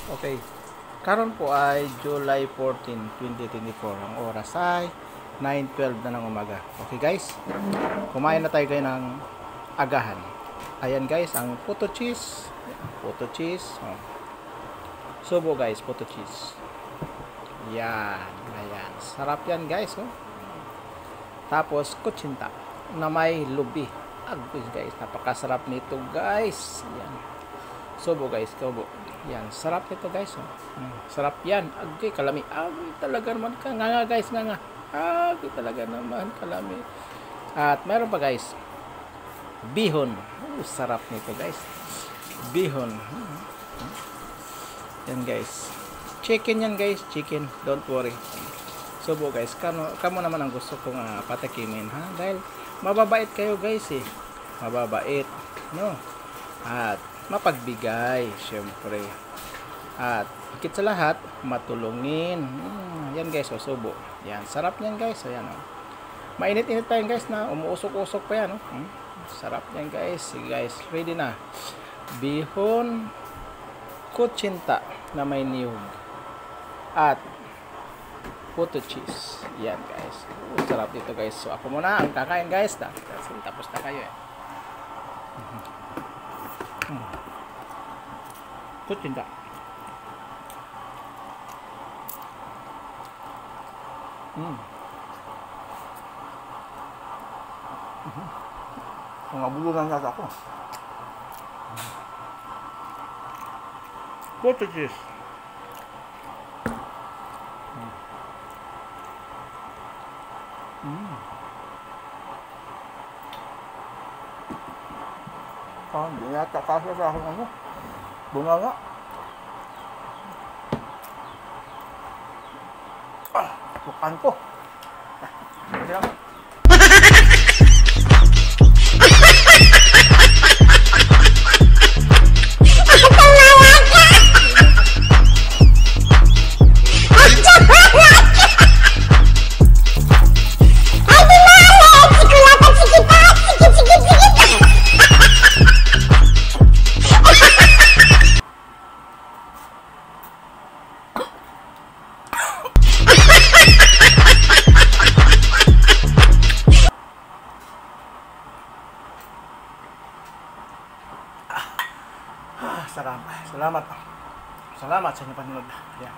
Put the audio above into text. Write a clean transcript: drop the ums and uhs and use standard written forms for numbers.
Okay. Karon po ay July 14, 2024. Ang oras ay 9:12 na ng umaga. Okay guys, kumain na tayo ng agahan. Ayan guys, ang puto cheese. Puto cheese. Oh. Subo guys, puto cheese. Yan, ayan. Sarap yan guys. Oh. Tapos kutsinta na may lubi. Agos guys, napakasarap nito guys. Yan. Subo guys, subo. Yan, sarap nito guys. Oh. Sarap yan. Agay, kalami. Agay, talaga naman ka. Nga guys, nga. Agay, talaga naman kalami. At meron pa guys, bihon. Sarap nito guys. Bihon. Yan guys. Chicken yan guys, chicken. Don't worry. Subo guys, kamo naman ang gusto kong patikimin ha. Dahil mababait kayo guys eh. Mababait. No? At mapagbigay, syempre. At higit sa lahat, matulungin. Yan guys, o subo. Yan, sarap yan guys. Ayan, oh. Mainit-init pa yan guys na umuusok-usok pa yan. Oh. Sarap yan guys. Sige guys, ready na. Bihon, kutsinta na may niyog. At puto cheese. Yan guys. Sarap dito guys. So ako muna ang kakain guys. Tapos na kayo eh. Kutsinta. Nabulunan na ako. Puto cheese. Hindi yata kasi sa akin ano. Bunganga. Bukan ko. Salamat sa inyong panonood. Yan.